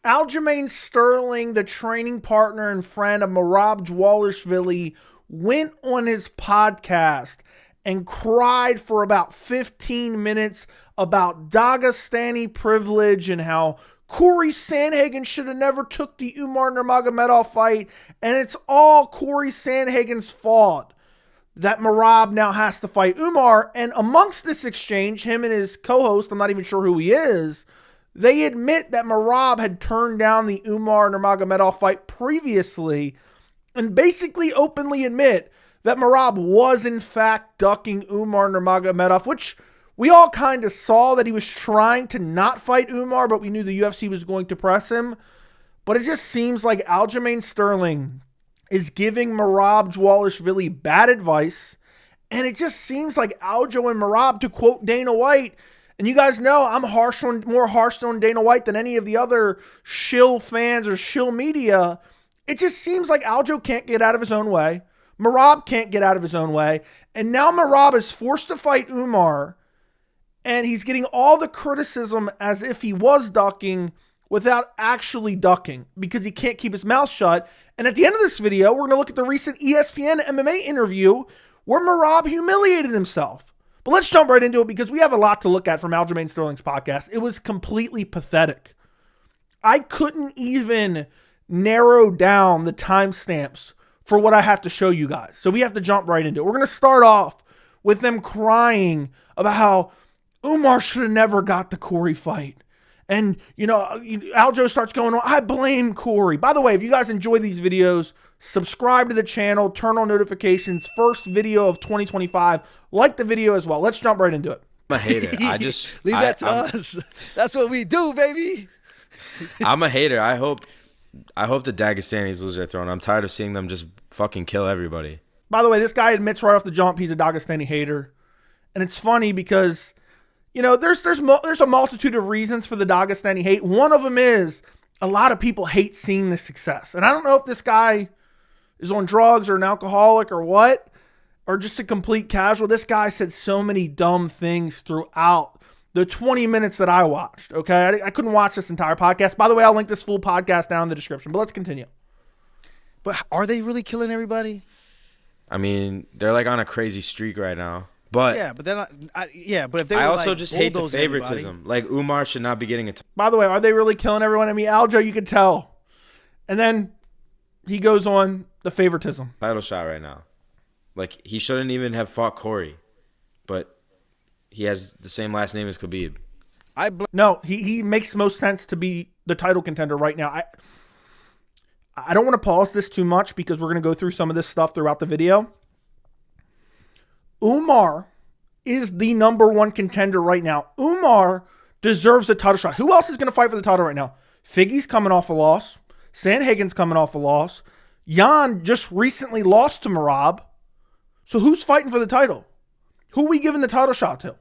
Aljamain Sterling, the training partner and friend of Merab Dvalishvili, went on his podcast and cried for about 15 minutes about Dagestani privilege and how Cory Sandhagen should have never took the Umar Nurmagomedov fight, and it's all Cory Sandhagen's fault that Merab now has to fight Umar. And amongst this exchange, him and his co-host, I'm not even sure who he is, they admit that Merab had turned down the Umar Nurmagomedov fight previously and basically openly admit that Merab was in fact ducking Umar Nurmagomedov, which we all kind of saw that he was trying to not fight Umar, but we knew the UFC was going to press him. But it just seems like Aljamain Sterling is giving Merab Dvalishvili bad advice, and it just seems like Aljo and Merab, to quote Dana White, and you guys know I'm more harsh on Dana White than any of the other shill fans or shill media. It just seems like Aljo can't get out of his own way. Merab can't get out of his own way. And now Merab is forced to fight Umar, and he's getting all the criticism as if he was ducking without actually ducking because he can't keep his mouth shut. And at the end of this video, we're going to look at the recent ESPN MMA interview where Merab humiliated himself. But let's jump right into it because we have a lot to look at from Aljamain Sterling's podcast. It was completely pathetic. I couldn't even narrow down the timestamps for what I have to show you guys. So we have to jump right into it. We're going to start off with them crying about how Umar should have never got the Cory fight. And, Aljo starts going on, I blame Cory. By the way, if you guys enjoy these videos, subscribe to the channel, turn on notifications. First video of 2025. Like the video as well. Let's jump right into it. I'm a hater. Leave that to us. That's what we do, baby. I'm a hater. I hope the Dagestanis lose their throne. I'm tired of seeing them just fucking kill everybody. By the way, this guy admits right off the jump he's a Dagestani hater. And it's funny because there's a multitude of reasons for the Dagestani hate. One of them is a lot of people hate seeing the success. And I don't know if this guy is on drugs or an alcoholic or what, or just a complete casual. This guy said so many dumb things throughout the 20 minutes that I watched, okay? I couldn't watch this entire podcast. By the way, I'll link this full podcast down in the description, but let's continue. But are they really killing everybody? I mean, they're like on a crazy streak right now. But yeah, but they're not. But if they I were also like just hate the favoritism. everybody. Like Umar should not be getting a By the way, are they really killing everyone? I mean, Aljo, you could tell. And then he goes on the favoritism. title shot right now. Like, he shouldn't even have fought Cory, but he has the same last name as Khabib. No, he makes most sense to be the title contender right now. I don't want to pause this too much because we're going to go through some of this stuff throughout the video. Umar is the number one contender right now. Umar deserves a title shot. Who else is going to fight for the title right now? Figgy's coming off a loss. Sandhagen's coming off a loss. Jan just recently lost to Merab. So who's fighting for the title? Who are we giving the title shot to?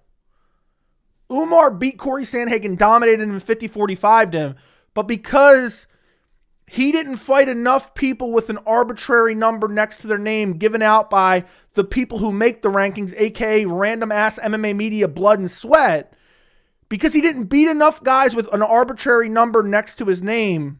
Umar beat Cory Sandhagen, dominated him 50-45 to him. But because he didn't fight enough people with an arbitrary number next to their name given out by the people who make the rankings, aka random ass MMA media blood and sweat, because he didn't beat enough guys with an arbitrary number next to his name,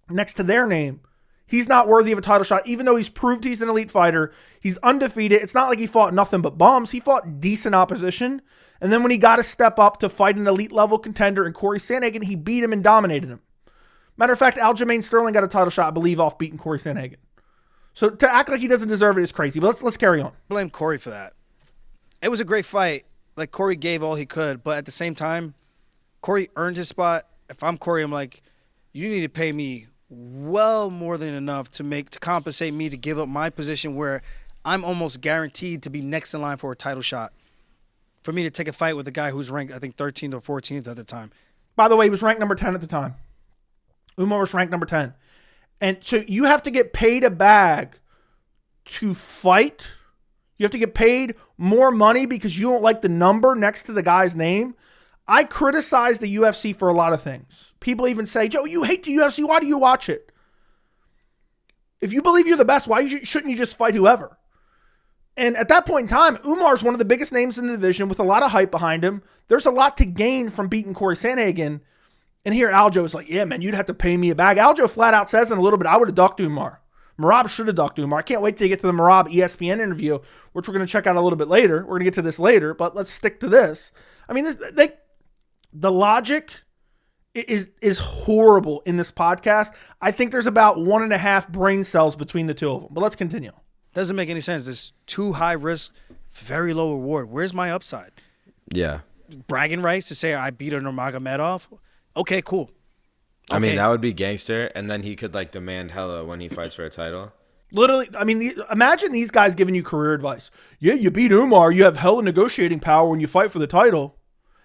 next to their name, he's not worthy of a title shot, even though he's proved he's an elite fighter. He's undefeated. It's not like he fought nothing but bums. He fought decent opposition. And then when he got to step up to fight an elite level contender in Cory Sandhagen, he beat him and dominated him. Matter of fact, Aljamain Sterling got a title shot, I believe, off beating Cory Sandhagen. So to act like he doesn't deserve it is crazy. But let's carry on. Blame Cory for that. It was a great fight. Like, Cory gave all he could, but at the same time, Cory earned his spot. If I'm Cory, I'm like, you need to pay me well more than enough to compensate me to give up my position where I'm almost guaranteed to be next in line for a title shot. For me to take a fight with a guy who's ranked, I think, 13th or 14th at the time. By the way, he was ranked number 10 at the time. Umar was ranked number 10. And so you have to get paid a bag to fight. You have to get paid more money because you don't like the number next to the guy's name. I criticize the UFC for a lot of things. People even say, Joe, you hate the UFC. Why do you watch it? If you believe you're the best, why shouldn't you just fight whoever? And at that point in time, Umar's one of the biggest names in the division with a lot of hype behind him. There's a lot to gain from beating Cory Sandhagen. And here Aljo is like, yeah, man, you'd have to pay me a bag. Aljo flat out says in a little bit, I would have ducked Umar. Merab should have ducked Umar. I can't wait to get to the Merab ESPN interview, which we're going to check out a little bit later. We're going to get to this later, but let's stick to this. I mean, the logic is horrible in this podcast. I think there's about 1.5 brain cells between the two of them, but let's continue. Doesn't make any sense. It's too high risk, very low reward. Where's my upside? Yeah. Bragging rights to say I beat a Nurmagomedov? Okay, cool. I mean, that would be gangster, and then he could, like, demand hella when he fights for a title. Literally, I mean, imagine these guys giving you career advice. Yeah, you beat Umar. You have hella negotiating power when you fight for the title.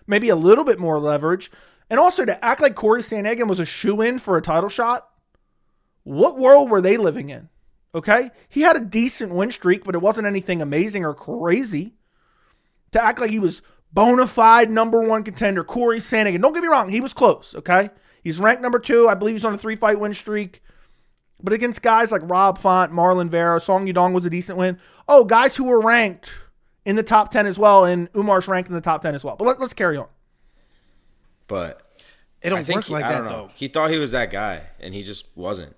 Maybe a little bit more leverage. And also to act like Cory Sandhagen was a shoo-in for a title shot. What world were they living in? Okay? He had a decent win streak, but it wasn't anything amazing or crazy. To act like he was bona fide number one contender, Cory Sandhagen. Don't get me wrong, he was close, okay? He's ranked number 2. I believe he's on a 3-fight win streak. But against guys like Rob Font, Marlon Vera, Song Yudong was a decent win. Oh, guys who were ranked in the top 10 as well, and Umar's ranked in the top 10 as well. But let's carry on. But it don't work like that, though. He thought he was that guy, and he just wasn't.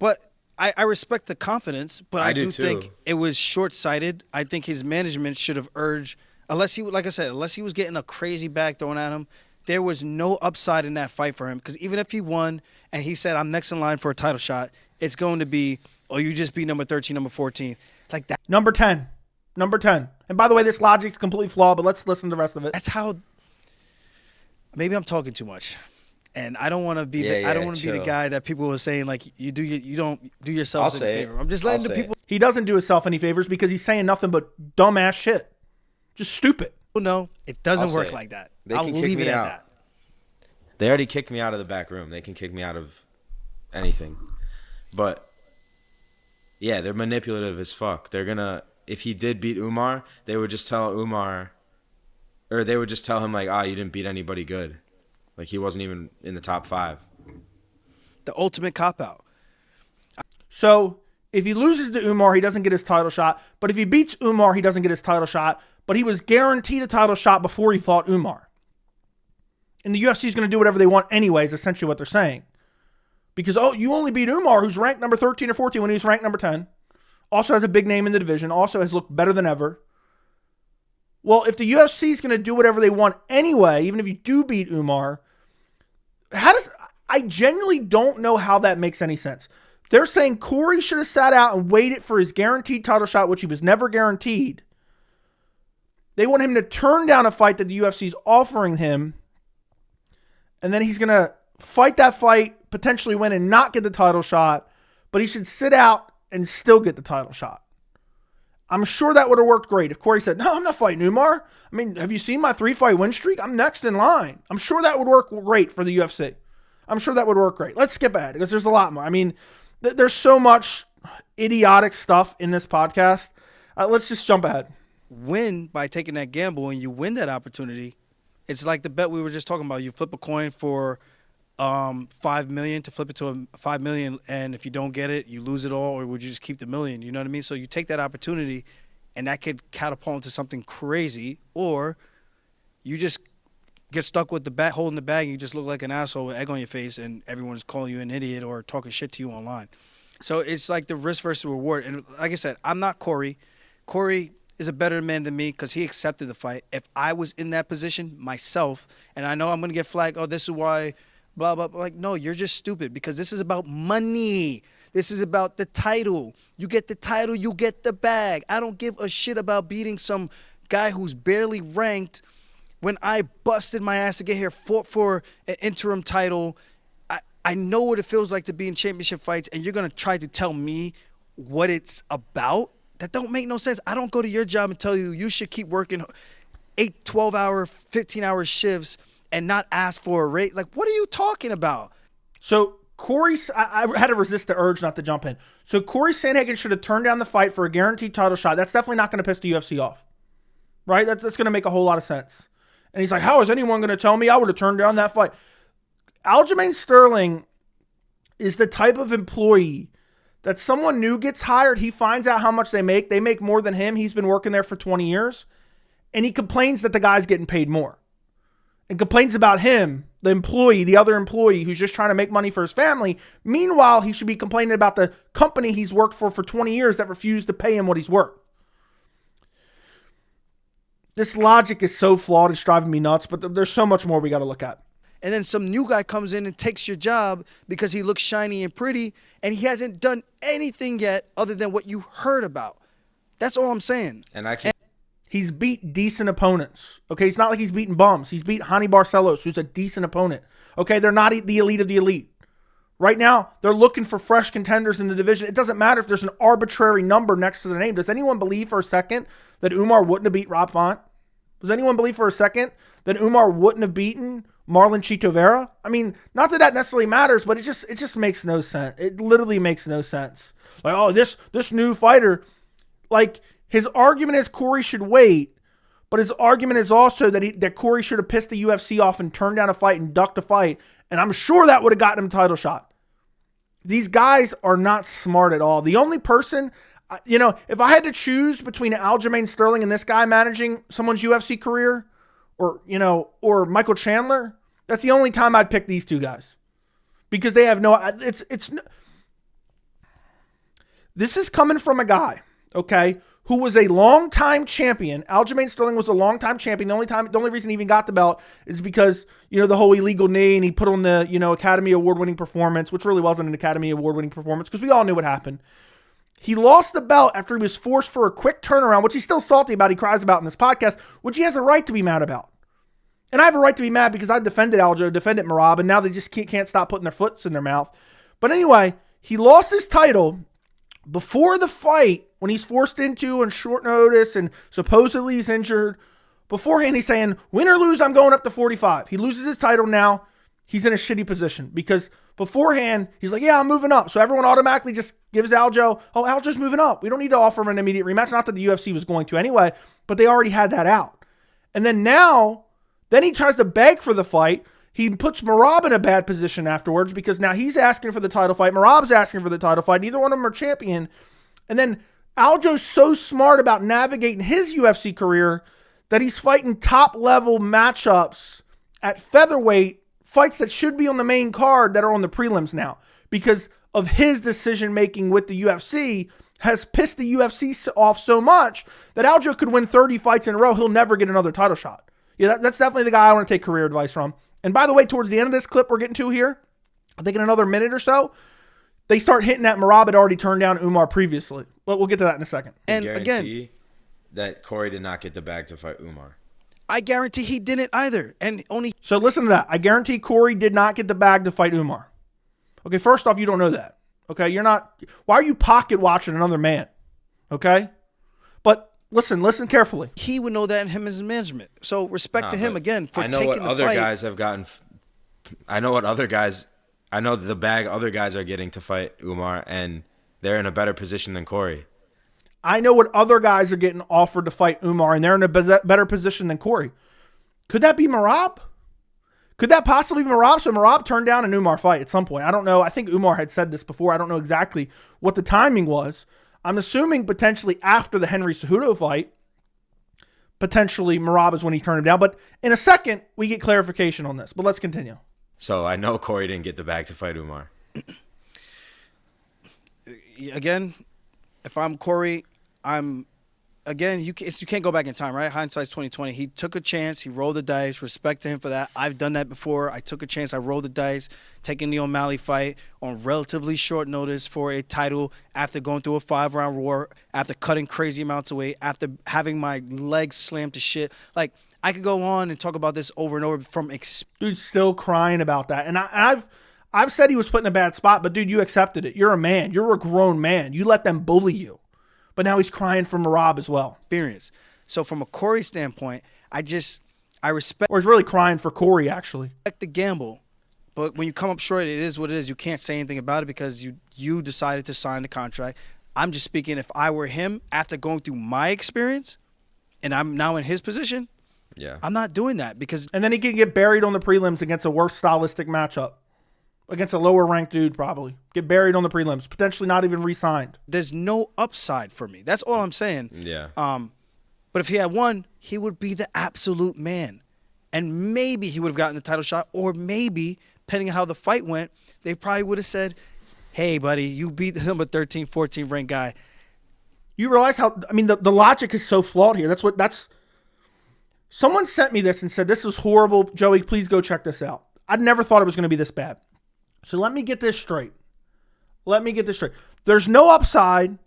But I respect the confidence, but I do too. think it was short-sighted. I think his management should have urged, unless he was getting a crazy bag thrown at him, there was no upside in that fight for him. Because even if he won and he said, I'm next in line for a title shot, it's going to be, oh, you just beat number 13, number 14. Like that. Number 10. And by the way, this logic's completely flawed, but let's listen to the rest of it. That's how. Maybe I'm talking too much. And I don't want to be the guy that people were saying, like, you don't do yourself any favor. I'm just letting the people. He doesn't do himself any favors because he's saying nothing but dumbass shit. Just stupid. No, it doesn't work like that. I'll leave it at that. They already kicked me out of the back room. They can kick me out of anything. But, yeah, they're manipulative as fuck. They're going to, if he did beat Umar, they would just tell Umar, or they would just tell him, like, you didn't beat anybody good. Like, he wasn't even in the top 5. The ultimate cop-out. So, if he loses to Umar, he doesn't get his title shot. But if he beats Umar, he doesn't get his title shot. But he was guaranteed a title shot before he fought Umar. And the UFC is going to do whatever they want anyway, is essentially what they're saying. Because, you only beat Umar, who's ranked number 13 or 14 when he was ranked number 10. Also has a big name in the division. Also has looked better than ever. Well, if the UFC is going to do whatever they want anyway, even if you do beat Umar, I genuinely don't know how that makes any sense. They're saying Cory should have sat out and waited for his guaranteed title shot, which he was never guaranteed. They want him to turn down a fight that the UFC is offering him. And then he's going to fight that fight, potentially win and not get the title shot. But he should sit out and still get the title shot. I'm sure that would have worked great if Cory said, no, I'm not fighting Umar. I mean, have you seen my 3-fight win streak? I'm next in line. I'm sure that would work great for the UFC. I'm sure that would work great. Let's skip ahead because there's a lot more. I mean, there's so much idiotic stuff in this podcast. Let's just jump ahead. Win by taking that gamble and you win that opportunity. It's like the bet we were just talking about. You flip a coin for $5 million to flip it to $5 million, and if you don't get it, you lose it all, or would you just keep the $1 million? You know what I mean? So you take that opportunity, and that could catapult into something crazy, or you just get stuck with the bat holding the bag, and you just look like an asshole with egg on your face, and everyone's calling you an idiot or talking shit to you online. So it's like the risk versus reward. And like I said, I'm not Cory. Cory is a better man than me because he accepted the fight. If I was in that position myself, and I know I'm going to get flagged, this is why – blah, blah, blah. Like, no, you're just stupid because this is about money. This is about the title. You get the title, you get the bag. I don't give a shit about beating some guy who's barely ranked when I busted my ass to get here, fought for an interim title. I know what it feels like to be in championship fights, and you're going to try to tell me what it's about? That don't make no sense. I don't go to your job and tell you you should keep working 8, 12-hour, 15-hour shifts and not ask for a rate. Like, what are you talking about? So Cory, I had to resist the urge not to jump in. So Cory Sandhagen should have turned down the fight for a guaranteed title shot. That's definitely not going to piss the UFC off, right? That's going to make a whole lot of sense. And he's like, how is anyone going to tell me I would have turned down that fight? Aljamain Sterling is the type of employee that someone new gets hired. He finds out how much they make. They make more than him. He's been working there for 20 years. And he complains that the guy's getting paid more. And complains about him, the other employee who's just trying to make money for his family. Meanwhile, he should be complaining about the company he's worked for 20 years that refused to pay him what he's worth. This logic is so flawed, it's driving me nuts, but there's so much more we got to look at. And then some new guy comes in and takes your job because he looks shiny and pretty, and he hasn't done anything yet other than what you heard about. That's all I'm saying. And I can't. He's beat decent opponents. Okay, it's not like he's beaten bums. He's beat Hani Barcelos, who's a decent opponent. Okay, they're not the elite of the elite. Right now, they're looking for fresh contenders in the division. It doesn't matter if there's an arbitrary number next to their name. Does anyone believe for a second that Umar wouldn't have beat Rob Font? Does anyone believe for a second that Umar wouldn't have beaten Marlon Chito Vera? I mean, not that that necessarily matters, but it just makes no sense. It literally makes no sense. Like, oh, this new fighter, like, his argument is Cory should wait, but his argument is also that Cory should have pissed the UFC off and turned down a fight and ducked a fight, and I'm sure that would have gotten him a title shot. These guys are not smart at all. The only person, if I had to choose between Aljamain Sterling and this guy managing someone's UFC career, or Michael Chandler, that's the only time I'd pick these two guys. Because they have this is coming from a guy, okay, who was a longtime champion. Aljamain Sterling was a longtime champion. The only reason he even got the belt is because, the whole illegal knee, and he put on the, Academy Award-winning performance, which really wasn't an Academy Award-winning performance because we all knew what happened. He lost the belt after he was forced for a quick turnaround, which he's still salty about. He cries about in this podcast, which he has a right to be mad about. And I have a right to be mad because I defended Aljo, defended Merab, and now they just can't stop putting their foots in their mouth. But anyway, he lost his title before the fight when he's forced into on short notice and supposedly he's injured. Beforehand, he's saying, win or lose, I'm going up to 45. He loses his title now. He's in a shitty position because beforehand, he's like, yeah, I'm moving up. So everyone automatically just gives Aljo, oh, Aljo's moving up. We don't need to offer him an immediate rematch. Not that the UFC was going to anyway, but they already had that out. And then he tries to beg for the fight. He puts Merab in a bad position afterwards because now he's asking for the title fight. Merab's asking for the title fight. Neither one of them are champion. And then Aljo's so smart about navigating his UFC career that he's fighting top-level matchups at featherweight, fights that should be on the main card that are on the prelims now because of his decision-making with the UFC has pissed the UFC off so much that Aljo could win 30 fights in a row. He'll never get another title shot. Yeah, that's definitely the guy I want to take career advice from. And by the way, towards the end of this clip we're getting to here, I think in another minute or so, they start hitting that Merab had already turned down Umar previously. But we'll get to that in a second. And again, that Cory did not get the bag to fight Umar. I guarantee he didn't either. So listen to that. I guarantee Cory did not get the bag to fight Umar. Okay, first off, you don't know that. Okay, why are you pocket watching another man? Okay? But listen carefully. He would know that in him as management. So respect to him again for taking the fight. I know what other guys have gotten. I know the bag other guys are getting to fight Umar, and they're in a better position than Cory. I know what other guys are getting offered to fight Umar, and they're in a better position than Cory. Could that be Merab? Could that possibly be Merab? So Merab turned down an Umar fight at some point. I don't know. I think Umar had said this before. I don't know exactly what the timing was. I'm assuming potentially after the Henry Cejudo fight, potentially Merab is when he turned him down. But in a second, we get clarification on this. But let's continue. So I know Cory didn't get the bag to fight Umar. Again, if I'm Cory, you can't go back in time, right? Hindsight's 2020. He took a chance. He rolled the dice. Respect to him for that. I've done that before. I took a chance. I rolled the dice, taking the O'Malley fight on relatively short notice for a title after going through a 5-round war, after cutting crazy amounts of weight, after having my legs slammed to shit. Like, I could go on and talk about this over and over from Dude's still crying about that. And I've said he was put in a bad spot, but dude, you accepted it. You're a man. You're a grown man. You let them bully you. But now he's crying for Merab as well. Experience. So from a Cory standpoint, I respect. Or he's really crying for Cory, actually. The gamble. But when you come up short, it is what it is. You can't say anything about it because you decided to sign the contract. I'm just speaking, if I were him, after going through my experience, and I'm now in his position, yeah, I'm not doing that because. And then he can get buried on the prelims against a worse stylistic matchup. Against a lower-ranked dude, probably. Get buried on the prelims. Potentially not even re-signed. There's no upside for me. That's all I'm saying. Yeah. But if he had won, he would be the absolute man. And maybe he would have gotten the title shot, or maybe, depending on how the fight went, they probably would have said, hey, buddy, you beat the number 13, 14 ranked guy. You realize how, I mean, the logic is so flawed here. Someone sent me this and said, this is horrible. Joey, please go check this out. I'd never thought it was going to be this bad. So let me get this straight. There's no upside,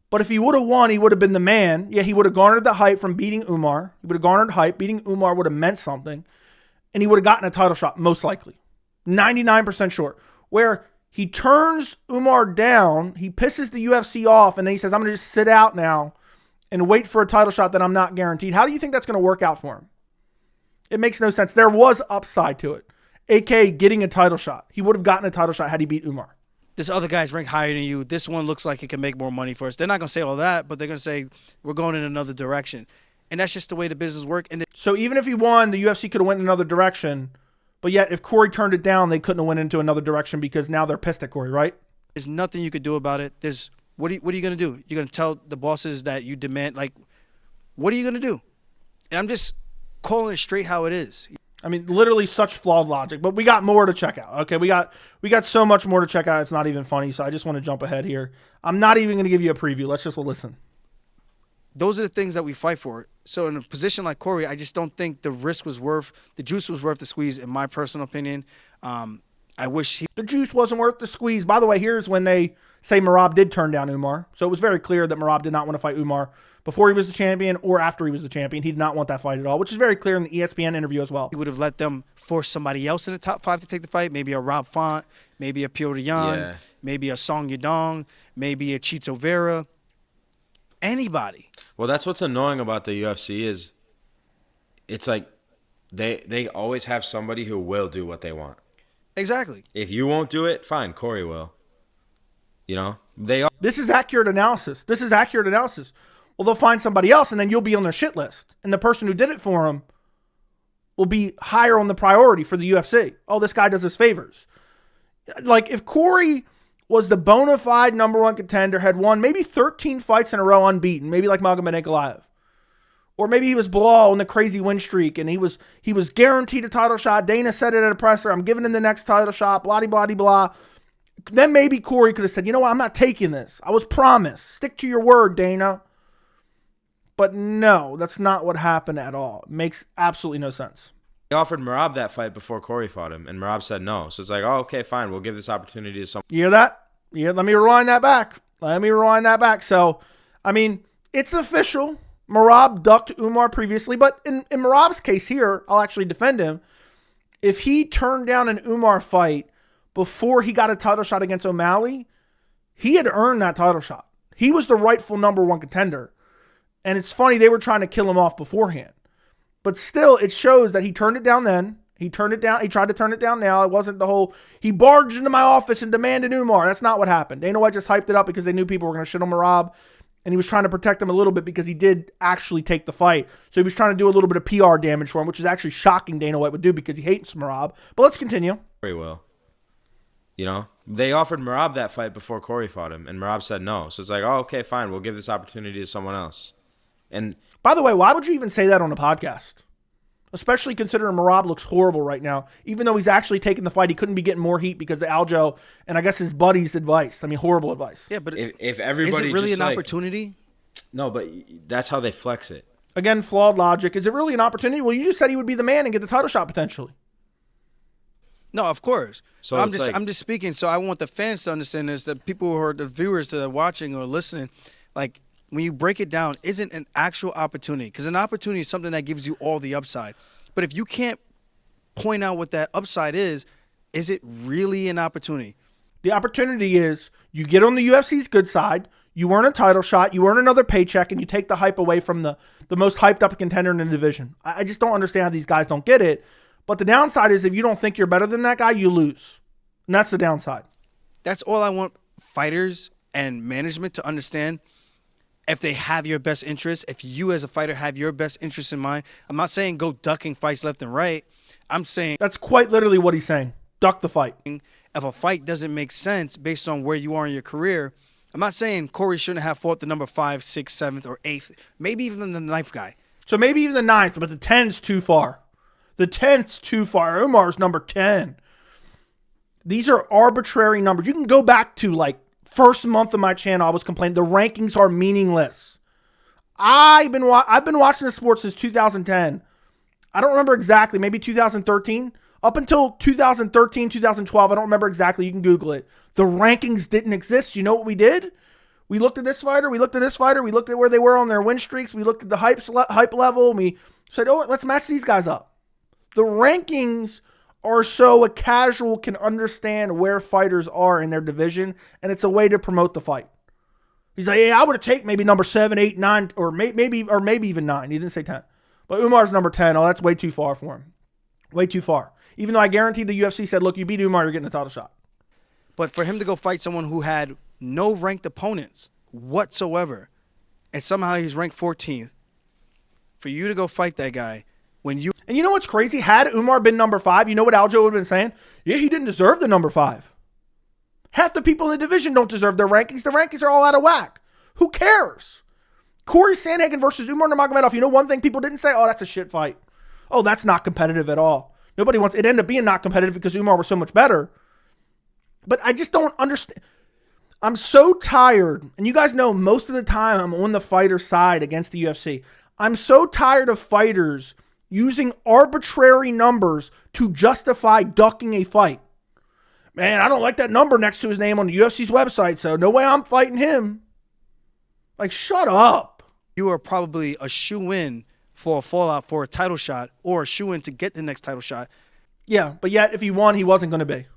but if he would have won, he would have been the man. Yeah, he would have garnered the hype from beating Umar. He would have garnered hype. Beating Umar would have meant something. And he would have gotten a title shot, most likely. 99% sure. Where he turns Umar down, he pisses the UFC off, and then he says, I'm going to just sit out now and wait for a title shot that I'm not guaranteed. How do you think that's going to work out for him? It makes no sense. There was upside to it, a.k.a. getting a title shot. He would have gotten a title shot had he beat Umar. This other guy's ranked higher than you. This one looks like it can make more money for us. They're not going to say all that, but they're going to say we're going in another direction. And that's just the way the business works. So even if he won, the UFC could have went in another direction. But yet, if Cory turned it down, they couldn't have went into another direction because now they're pissed at Cory, right? There's nothing you could do about it. What are you going to do? You're going to tell the bosses that you demand, what are you going to do? And I'm just calling it straight how it is. I mean, literally such flawed logic, but we got more to check out. Okay, we got so much more to check out. It's not even funny. So I just want to jump ahead here. I'm not even going to give you a preview. Let's just listen. Those are the things that we fight for. So in a position like Cory, I just don't think the juice was worth the squeeze, in my personal opinion. I wish the juice wasn't worth the squeeze. By the way, here's when they say Merab did turn down Umar. So it was very clear that Merab did not want to fight Umar before he was the champion or after he was the champion. He did not want that fight at all, which is very clear in the ESPN interview as well. He would have let them force somebody else in the top 5 to take the fight. Maybe a Rob Font, maybe a Piotr Jan, maybe a Song Yadong, maybe a Chito Vera. Anybody. Well, that's what's annoying about the UFC is it's like they always have somebody who will do what they want. Exactly. If you won't do it, fine, Cory will. You know? This is accurate analysis. Well, they'll find somebody else, and then you'll be on their shit list. And the person who did it for him will be higher on the priority for the UFC. Oh, this guy does us favors. Like, if Cory was the bona fide number one contender, had won maybe 13 fights in a row unbeaten, maybe like Nurmagomedov, or maybe he was Bilal on the crazy win streak, and he was guaranteed a title shot. Dana said it at a presser, I'm giving him the next title shot, blah, blah, blah, blah. Then maybe Cory could have said, you know what, I'm not taking this. I was promised. Stick to your word, Dana. But no, that's not what happened at all. It makes absolutely no sense. They offered Merab that fight before Cory fought him, and Merab said no. So it's like, oh, okay, fine, we'll give this opportunity to someone. You hear that? Yeah, let me rewind that back. So, I mean, it's official. Merab ducked Umar previously, but in Merab's case here, I'll actually defend him. If he turned down an Umar fight before he got a title shot against O'Malley, he had earned that title shot. He was the rightful number one contender. And it's funny, they were trying to kill him off beforehand. But still, it shows that he turned it down then. He turned it down. He tried to turn it down now. It wasn't the whole, he barged into my office and demanded Umar. That's not what happened. Dana White just hyped it up because they knew people were going to shit on Merab. And he was trying to protect him a little bit because he did actually take the fight. So he was trying to do a little bit of PR damage for him, which is actually shocking Dana White would do because he hates Merab. But let's continue. Very well. You know, they offered Merab that fight before Cory fought him, and Merab said no. So it's like, oh, okay, fine, we'll give this opportunity to someone else. And by the way, why would you even say that on a podcast? Especially considering Merab looks horrible right now. Even though he's actually taking the fight, he couldn't be getting more heat because of Aljo and I guess his buddy's advice. I mean, horrible advice. Yeah, but if everybody is it really just an opportunity? No, but that's how they flex it. Again, flawed logic. Is it really an opportunity? Well, you just said he would be the man and get the title shot potentially. No, of course. So I'm just speaking. So I want the fans to understand this. The people who are the viewers that are watching or listening, like when you break it down, isn't an actual opportunity, because an opportunity is something that gives you all the upside. But if you can't point out what that upside is it really an opportunity? The opportunity is you get on the UFC's good side, you earn a title shot, you earn another paycheck, and you take the hype away from the most hyped up contender in the division. I just don't understand how these guys don't get it. But the downside is if you don't think you're better than that guy, you lose. And that's the downside. That's all I want fighters and management to understand. If they have your best interest, if you as a fighter have your best interest in mind, I'm not saying go ducking fights left and right. I'm saying that's quite literally what he's saying. Duck the fight. If a fight doesn't make sense based on where you are in your career, I'm not saying Cory shouldn't have fought the number 5, 6, 7th, or 8th, maybe even the 9th guy. So maybe even the 9th, but the 10's too far. The 10th's too far. Umar's number 10. These are arbitrary numbers. You can go back to like first month of my channel. I was complaining the rankings are meaningless. I've been watching this sport since 2010. I don't remember exactly. Maybe 2013. Up until 2013, 2012. I don't remember exactly. You can Google it. The rankings didn't exist. You know what we did? We looked at this fighter. We looked at this fighter. We looked at where they were on their win streaks. We looked at the hype level. And we said, oh, let's match these guys up. The rankings are so a casual can understand where fighters are in their division, and it's a way to promote the fight. He's like, yeah, I would have taken maybe number 7, 8, 9, or maybe even 9. He didn't say 10. But Umar's number 10. Oh, that's way too far for him. Way too far. Even though I guaranteed the UFC said, look, you beat Umar, you're getting a title shot. But for him to go fight someone who had no ranked opponents whatsoever, and somehow he's ranked 14th, for you to go fight that guy when you... And you know what's crazy? Had Umar been number 5, you know what Aljo would have been saying? Yeah, he didn't deserve the number 5. Half the people in the division don't deserve their rankings. The rankings are all out of whack. Who cares? Cory Sandhagen versus Umar Nurmagomedov. You know one thing people didn't say? Oh, that's a shit fight. Oh, that's not competitive at all. Nobody wants... It ended up being not competitive because Umar was so much better. But I just don't understand. I'm so tired. And you guys know most of the time I'm on the fighter side against the UFC. I'm so tired of fighters using arbitrary numbers to justify ducking a fight. Man, I don't like that number next to his name on the UFC's website, so no way I'm fighting him. Like, shut up. You are probably a shoe-in for a fallout for a title shot or a shoe-in to get the next title shot. Yeah, but yet if he won, he wasn't going to be.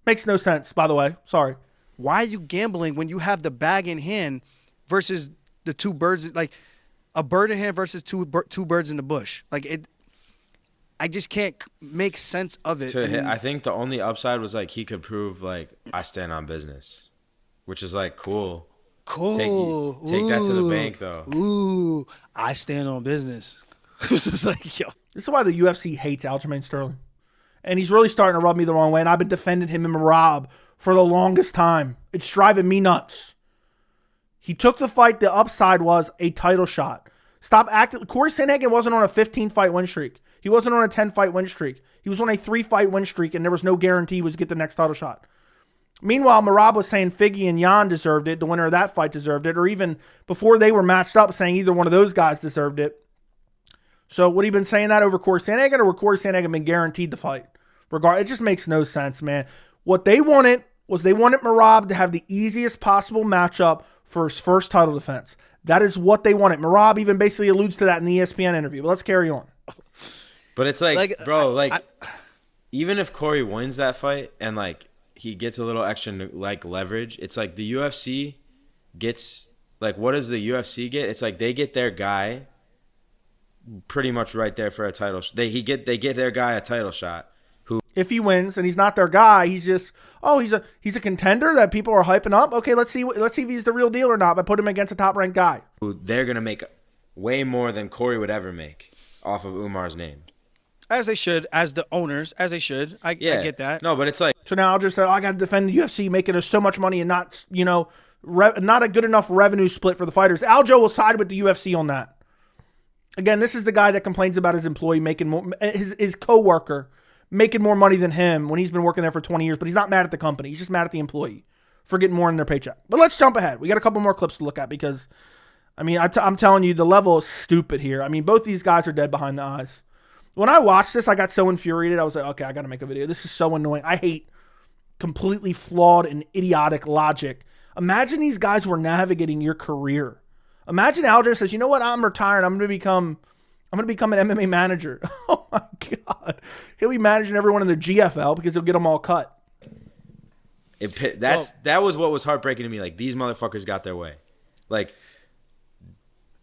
Makes no sense, by the way. Sorry. Why are you gambling when you have the bag in hand versus the two birds? Like, a bird in hand versus two birds in the bush. Like, it... I just can't make sense of it. I think the only upside was like he could prove like I stand on business, which is like cool. Cool. Take that to the bank though. Ooh, I stand on business. It's just like, yo. This is why the UFC hates Aljamain Sterling. And he's really starting to rub me the wrong way. And I've been defending him and Merab for the longest time. It's driving me nuts. He took the fight. The upside was a title shot. Stop acting. Cory Sandhagen wasn't on a 15-fight win streak. He wasn't on a 10-fight win streak. He was on a 3-fight win streak, and there was no guarantee he was get the next title shot. Meanwhile, Merab was saying Figgy and Jan deserved it. The winner of that fight deserved it. Or even before they were matched up, saying either one of those guys deserved it. So would he been saying that over Cory Sandhagen, or would Cory Sandhagen been guaranteed the fight? It just makes no sense, man. What they wanted was they wanted Merab to have the easiest possible matchup for his first title defense. That is what they wanted. Merab even basically alludes to that in the ESPN interview. But let's carry on. But it's like bro, even if Cory wins that fight and like he gets a little extra like leverage, it's like the UFC gets like, what does the UFC get? It's like they get their guy pretty much right there for a title. They get their guy a title shot. Who, if he wins and he's not their guy, he's just he's a contender that people are hyping up. Okay, let's see if he's the real deal or not. But put him against a top ranked guy. Who they're gonna make way more than Cory would ever make off of Umar's name. As they should, as the owners, as they should. I get that. No, but it's like... So now I'll just say, I got to defend the UFC, making us so much money and not, not a good enough revenue split for the fighters. Aljo will side with the UFC on that. Again, this is the guy that complains about his employee making more, his co-worker making more money than him when he's been working there for 20 years, but he's not mad at the company. He's just mad at the employee for getting more in their paycheck. But let's jump ahead. We got a couple more clips to look at because, I mean, I'm telling you, the level is stupid here. I mean, both these guys are dead behind the eyes. When I watched this, I got so infuriated. I was like, okay, I got to make a video. This is so annoying. I hate completely flawed and idiotic logic. Imagine these guys were navigating your career. Imagine Aljo says, you know what? I'm retiring. I'm going to become an MMA manager. Oh, my God. He'll be managing everyone in the GFL because he'll get them all cut. That was what was heartbreaking to me. Like, these motherfuckers got their way. Like...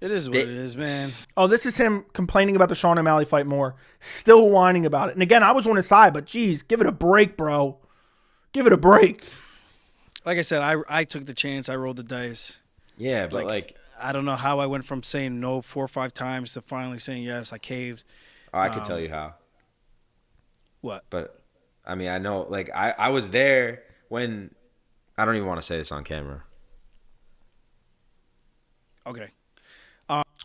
It is what it is, man. Oh, this is him complaining about the Sean O'Malley fight more. Still whining about it. And again, I was on his side, but geez, give it a break, bro. Give it a break. Like I said, I took the chance. I rolled the dice. Yeah, but like I don't know how I went from saying no 4 or 5 times to finally saying yes. I caved. Oh, I can tell you how. What? But, I mean, I know, like, I was there when... I don't even want to say this on camera. Okay.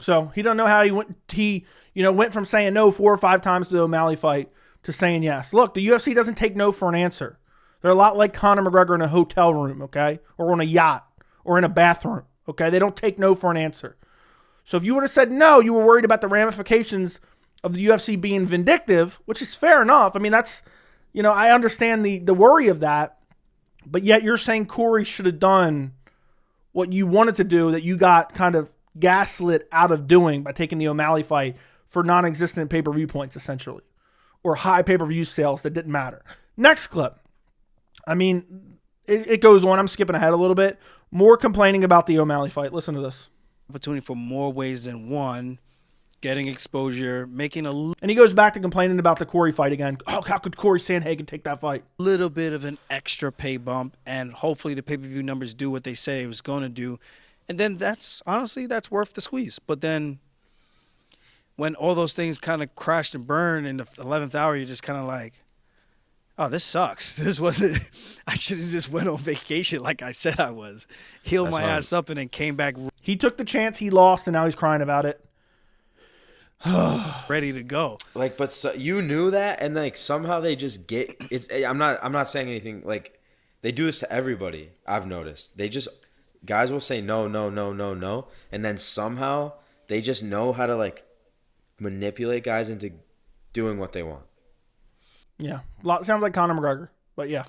So he doesn't know how he went from saying no 4 or 5 times to the O'Malley fight to saying yes. Look, the UFC doesn't take no for an answer. They're a lot like Conor McGregor in a hotel room, okay? Or on a yacht or in a bathroom, okay? They don't take no for an answer. So if you would have said no, you were worried about the ramifications of the UFC being vindictive, which is fair enough. I mean, that's, I understand the worry of that. But yet you're saying Cory should have done what you wanted to do that you got kind of gaslit out of doing by taking the O'Malley fight for non-existent pay-per-view points, essentially. Or high pay-per-view sales that didn't matter. Next clip. I mean, it goes on. I'm skipping ahead a little bit. More complaining about the O'Malley fight. Listen to this. Opportunity for more ways than one, getting exposure, making and he goes back to complaining about the Cory fight again. Oh, how could Cory Sandhagen take that fight? Little bit of an extra pay bump, and hopefully the pay-per-view numbers do what they say it was going to do. And then that's worth the squeeze. But then when all those things kind of crashed and burned in the 11th hour, you're just kind of like, oh, this sucks. This wasn't – I should have just went on vacation like I said I was. Healed my ass up and then came back. He took the chance, he lost, and now he's crying about it. Ready to go. Like, but so, you knew that, and like somehow they just get – it's. I'm not saying anything. Like, they do this to everybody, I've noticed. They just – guys will say no, no, no, no, no, and then somehow they just know how to like manipulate guys into doing what they want. Yeah, sounds like Conor McGregor, but yeah,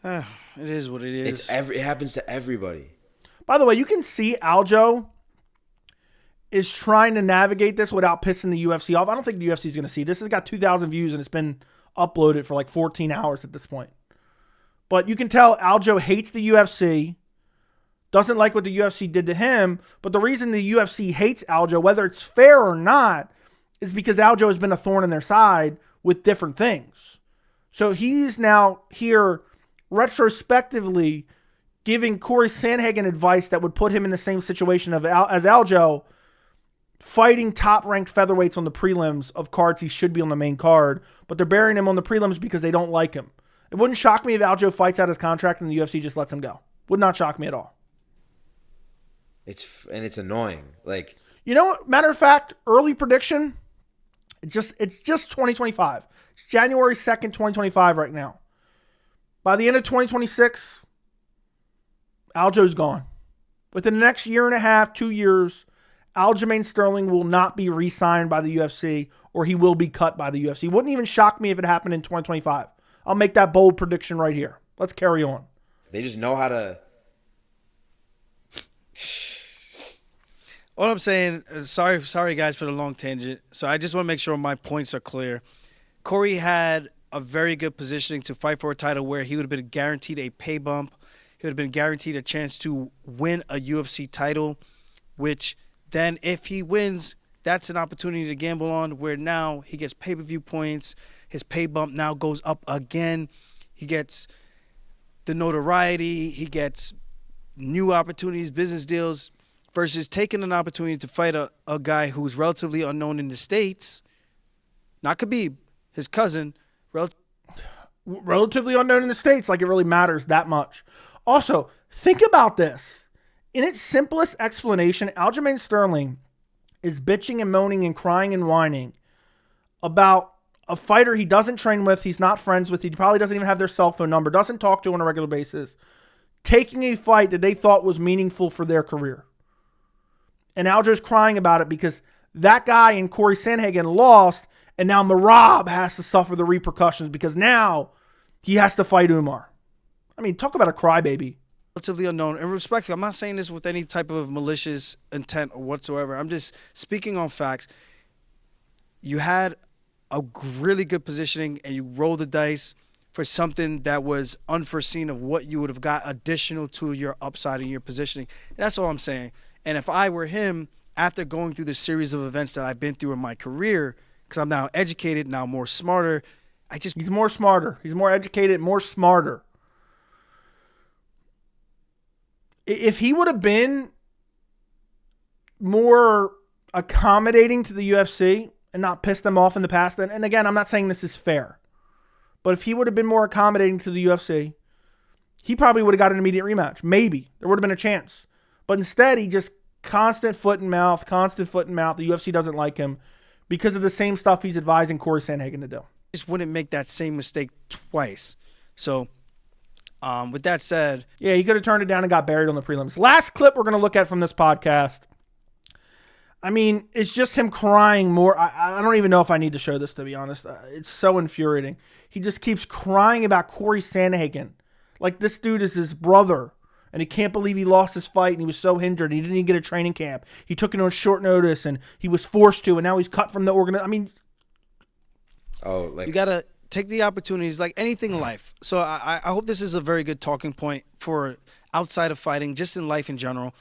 it is what it is. It happens to everybody. By the way, you can see Aljo is trying to navigate this without pissing the UFC off. I don't think the UFC is going to see this. Has got 2,000 views and it's been uploaded for like 14 hours at this point. But you can tell Aljo hates the UFC, doesn't like what the UFC did to him. But the reason the UFC hates Aljo, whether it's fair or not, is because Aljo has been a thorn in their side with different things. So he's now here retrospectively giving Cory Sandhagen advice that would put him in the same situation as Aljo, fighting top-ranked featherweights on the prelims of cards he should be on the main card, but they're burying him on the prelims because they don't like him. It wouldn't shock me if Aljo fights out his contract and the UFC just lets him go. Would not shock me at all. It's annoying. Like, what? Matter of fact, early prediction, it's just 2025. It's January 2nd, 2025 right now. By the end of 2026, Aljo's gone. Within the next year and a half, 2 years, Aljamain Sterling will not be re-signed by the UFC, or he will be cut by the UFC. It wouldn't even shock me if it happened in 2025. I'll make that bold prediction right here. Let's carry on. They just know how to... All I'm saying, sorry guys for the long tangent. So I just want to make sure my points are clear. Cory had a very good positioning to fight for a title where he would have been guaranteed a pay bump. He would have been guaranteed a chance to win a UFC title, which then if he wins, that's an opportunity to gamble on where now he gets pay-per-view points. His pay bump now goes up again. He gets the notoriety. He gets new opportunities, business deals, versus taking an opportunity to fight a guy who's relatively unknown in the States. Not Khabib, his cousin. Relatively unknown in the States, like it really matters that much. Also, think about this. In its simplest explanation, Aljamain Sterling is bitching and moaning and crying and whining about a fighter he doesn't train with, he's not friends with, he probably doesn't even have their cell phone number, doesn't talk to on a regular basis, taking a fight that they thought was meaningful for their career. And Aljo's crying about it because that guy and Cory Sandhagen lost, and now Merab has to suffer the repercussions because now he has to fight Umar. I mean, talk about a crybaby. Relatively unknown. And respectfully, I'm not saying this with any type of malicious intent or whatsoever. I'm just speaking on facts. You had a really good positioning and you rolled the dice for something that was unforeseen of what you would have got additional to your upside and your positioning. And that's all I'm saying. And if I were him, after going through the series of events that I've been through in my career, because I'm now educated, now more smarter, He's more smarter. He's more educated, more smarter. If he would have been more accommodating to the UFC and not pissed them off in the past, and again, I'm not saying this is fair, but if he would have been more accommodating to the UFC, he probably would have got an immediate rematch. Maybe. There would have been a chance. But instead, he just constant foot and mouth, constant foot and mouth. The UFC doesn't like him because of the same stuff he's advising Cory Sandhagen to do. Just wouldn't make that same mistake twice. So, with that said, yeah, he could have turned it down and got buried on the prelims. Last clip we're going to look at from this podcast. I mean, it's just him crying more. I don't even know if I need to show this, to be honest. It's so infuriating. He just keeps crying about Cory Sandhagen. Like, this dude is his brother, and he can't believe he lost his fight, and he was so injured. He didn't even get a training camp. He took it on short notice, and he was forced to, and now he's cut from the organization. I mean, you got to take the opportunities like anything in life. So I hope this is a very good talking point for outside of fighting, just in life in general.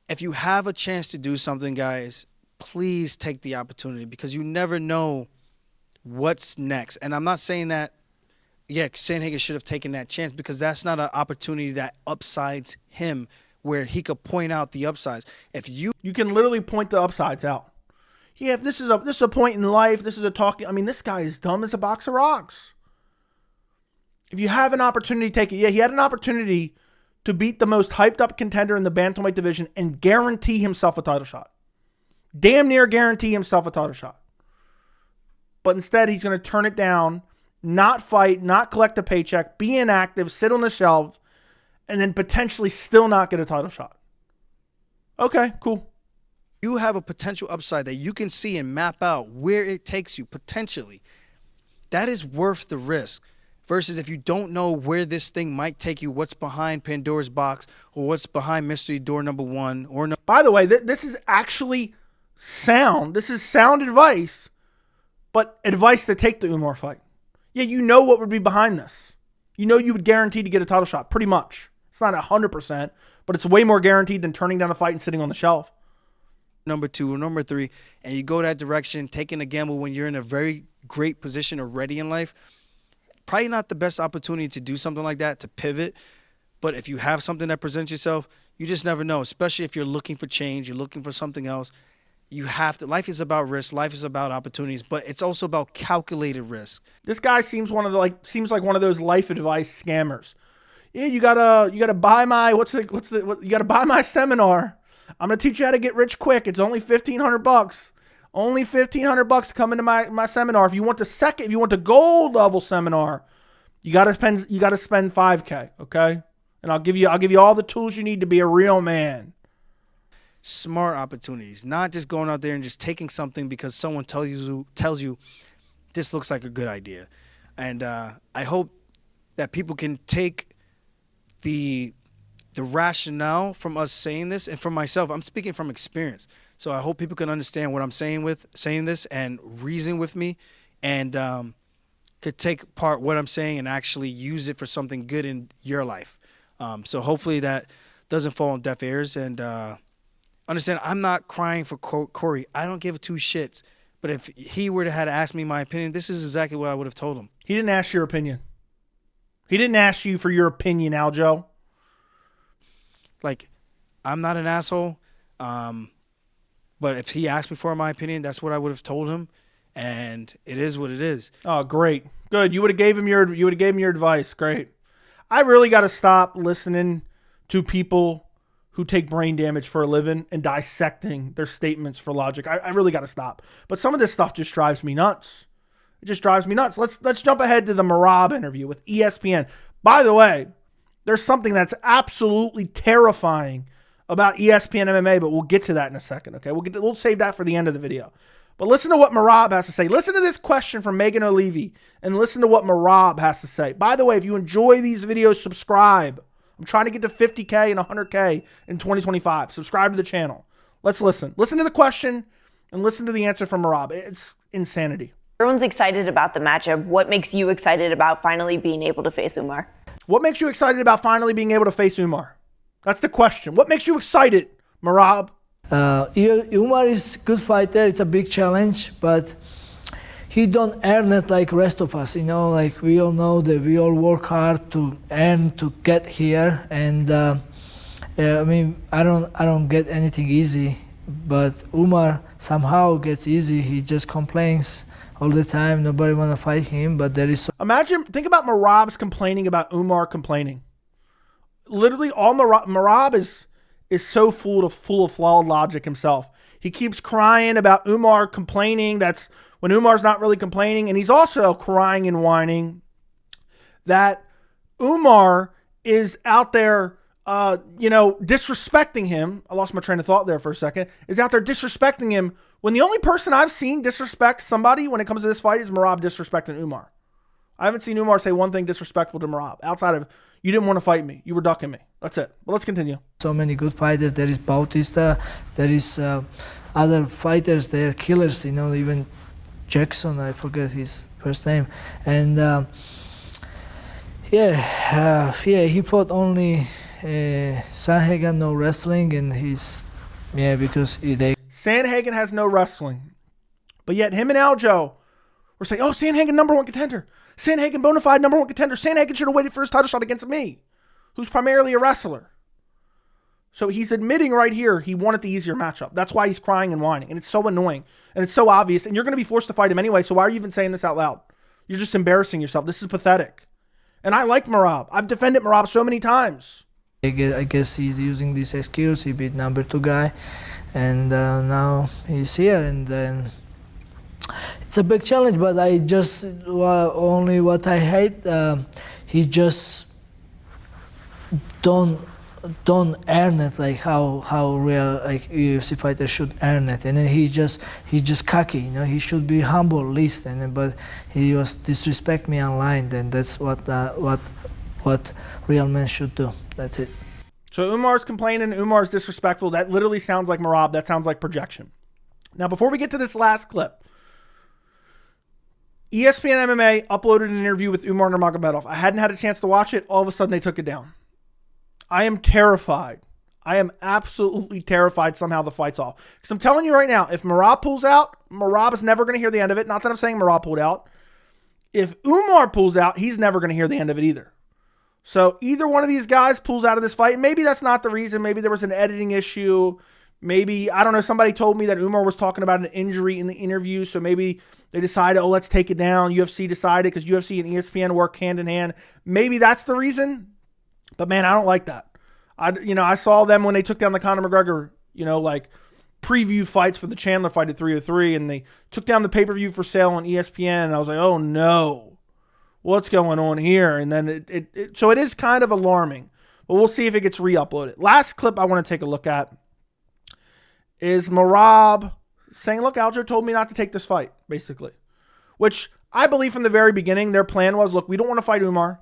If you have a chance to do something, guys, please take the opportunity because you never know what's next. And I'm not saying that, yeah, Sandhagen should have taken that chance because that's not an opportunity that upsides him where he could point out the upsides. If you can literally point the upsides out. Yeah, if this is a point in life, this is a talking. I mean, this guy is dumb as a box of rocks. If you have an opportunity, take it. Yeah, he had an opportunity to beat the most hyped up contender in the bantamweight division and guarantee himself a title shot. Damn near guarantee himself a title shot. But instead, he's going to turn it down, not fight, not collect a paycheck, be inactive, sit on the shelf, and then potentially still not get a title shot. Okay, cool. You have a potential upside that you can see and map out where it takes you potentially. That is worth the risk. Versus if you don't know where this thing might take you, what's behind Pandora's box or what's behind mystery door number 1 or no. By the way, this is actually sound. This is sound advice, but advice to take the Umar fight. Yeah, you know what would be behind this. You know you would guarantee to get a title shot, pretty much. It's not 100%, but it's way more guaranteed than turning down a fight and sitting on the shelf. Number 2 or number 3, and you go that direction, taking a gamble when you're in a very great position already in life. Probably not the best opportunity to do something like that, to pivot. But if you have something that presents yourself, you just never know, especially if you're looking for change, you're looking for something else. You have to. Life is about risk. Life is about opportunities, but it's also about calculated risk. This guy seems like one of those life advice scammers. Yeah, you gotta buy my you gotta buy my seminar. I'm gonna teach you how to get rich quick. It's only $1,500. Only $1,500 to come into my seminar. If you want the gold level seminar, you gotta spend $5,000, okay? And I'll give you all the tools you need to be a real man. Smart opportunities, not just going out there and just taking something because someone tells you this looks like a good idea. And I hope that people can take the rationale from us saying this, and from myself, I'm speaking from experience. So I hope people can understand what I'm saying this and reason with me, and could take part what I'm saying and actually use it for something good in your life. So hopefully that doesn't fall on deaf ears. And understand, I'm not crying for Cory. I don't give 2 shits. But if he were to have asked me my opinion, this is exactly what I would have told him. He didn't ask your opinion. He didn't ask you for your opinion, Aljo. Like, I'm not an asshole. But if he asked me for my opinion, that's what I would have told him, and it is what it is. Oh, great, good. You would have gave him your advice. Great. I really got to stop listening to people who take brain damage for a living and dissecting their statements for logic. I really got to stop. But some of this stuff just drives me nuts. It just drives me nuts. Let's jump ahead to the Merab interview with ESPN. By the way, there's something that's absolutely terrifying about ESPN MMA, but we'll get to that in a second, okay? We'll save that for the end of the video. But listen to what Merab has to say. Listen to this question from Megan O'Leary, and listen to what Merab has to say. By the way, if you enjoy these videos, subscribe. I'm trying to get to 50K and 100K in 2025. Subscribe to the channel. Let's listen. Listen to the question and listen to the answer from Merab. It's insanity. Everyone's excited about the matchup. What makes you excited about finally being able to face Umar? What makes you excited about finally being able to face Umar? That's the question. What makes you excited, Merab? Umar is a good fighter. It's a big challenge, but he don't earn it like rest of us. Like we all know that we all work hard to earn to get here. And I don't get anything easy, but Umar somehow gets easy. He just complains all the time. Nobody want to fight him, but there is. Think about Merab's complaining about Umar complaining. Literally, all Merab is so full of flawed logic himself. He keeps crying about Umar complaining. That's when Umar's not really complaining. And he's also crying and whining that Umar is out there, disrespecting him. I lost my train of thought there for a second. Is out there disrespecting him when the only person I've seen disrespect somebody when it comes to this fight is Merab disrespecting Umar. I haven't seen Umar say one thing disrespectful to Merab outside of, you didn't want to fight me. You were ducking me. That's it. But let's continue. So many good fighters. There is Bautista. There is other fighters. They're killers. Even Jackson. I forget his first name. And he fought only Sandhagen, no wrestling, and because they. Sandhagen has no wrestling, but yet him and Aljo were saying, "Oh, Sandhagen number one contender. Sandhagen bona fide number one contender. Sandhagen should have waited for his title shot against me, who's primarily a wrestler." So he's admitting right here he wanted the easier matchup. That's why he's crying and whining, and it's so annoying and it's so obvious. And you're going to be forced to fight him anyway. So why are you even saying this out loud? You're just embarrassing yourself. This is pathetic. And I like Merab. I've defended Merab so many times. I guess he's using this excuse. He beat number 2 guy, and now he's here, and then it's a big challenge. But I just only what I hate, he just don't earn it like how real UFC fighters should earn it, and then he's just cocky. He should be humble at least, but he was disrespect me online. Then that's what real men should do. That's it. So Umar's complaining, Umar's disrespectful. That literally sounds like Merab. That sounds like projection. Now, before we get to this last clip, ESPN MMA uploaded an interview with Umar Nurmagomedov. I hadn't had a chance to watch it. All of a sudden, they took it down. I am terrified. I am absolutely terrified somehow the fight's off. Because I'm telling you right now, if Merab pulls out, Merab is never going to hear the end of it. Not that I'm saying Merab pulled out. If Umar pulls out, he's never going to hear the end of it either. So either one of these guys pulls out of this fight. Maybe that's not the reason. Maybe there was an editing issue. Maybe, I don't know, somebody told me that Umar was talking about an injury in the interview. So maybe they decided, let's take it down. UFC decided because UFC and ESPN work hand in hand. Maybe that's the reason. But man, I don't like that. I saw them when they took down the Conor McGregor, preview fights for the Chandler fight at 303, and they took down the pay-per-view for sale on ESPN, and I was like, oh no. What's going on here? And then so it is kind of alarming, but we'll see if it gets re-uploaded. Last clip I want to take a look at is Merab saying, look, Aljo told me not to take this fight, basically, which I believe from the very beginning, their plan was, look, we don't want to fight Umar.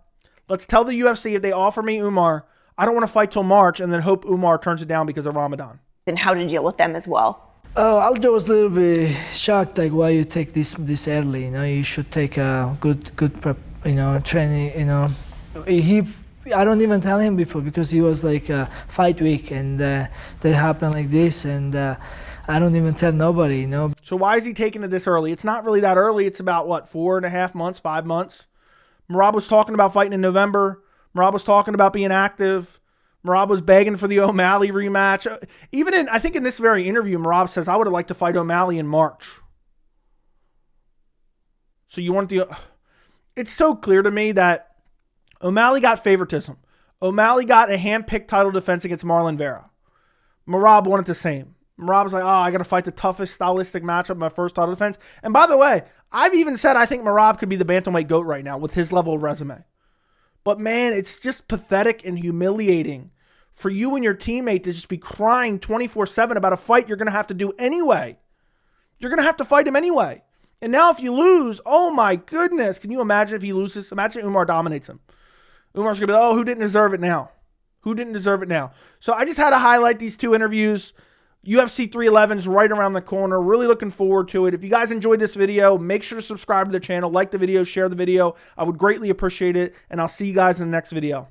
Let's tell the UFC if they offer me Umar, I don't want to fight till March, and then hope Umar turns it down because of Ramadan. And how to deal with them as well. Aljo was a little bit shocked, why you take this early. You should take a good prep, training. I don't even tell him before because he was fight week, and that happened like this, and I don't even tell nobody. So why is he taking it this early? It's not really that early. It's about 4.5 months, 5 months. Merab was talking about fighting in November. Merab was talking about being active. Merab was begging for the O'Malley rematch. Even I think in this very interview, Merab says, I would have liked to fight O'Malley in March. So you want it's so clear to me that O'Malley got favoritism. O'Malley got a hand-picked title defense against Marlon Vera. Merab wanted the same. Merab was like, I got to fight the toughest stylistic matchup in my first title defense. And by the way, I've even said I think Merab could be the bantamweight GOAT right now with his level of resume. But man, it's just pathetic and humiliating for you and your teammate to just be crying 24/7 about a fight you're going to have to do anyway. You're going to have to fight him anyway. And now if you lose, oh my goodness, can you imagine if he loses? Imagine Umar dominates him. Umar's going to be, who didn't deserve it now? Who didn't deserve it now? So I just had to highlight these two interviews. UFC 311 is right around the corner. Really looking forward to it. If you guys enjoyed this video, make sure to subscribe to the channel, like the video, share the video. I would greatly appreciate it, and I'll see you guys in the next video.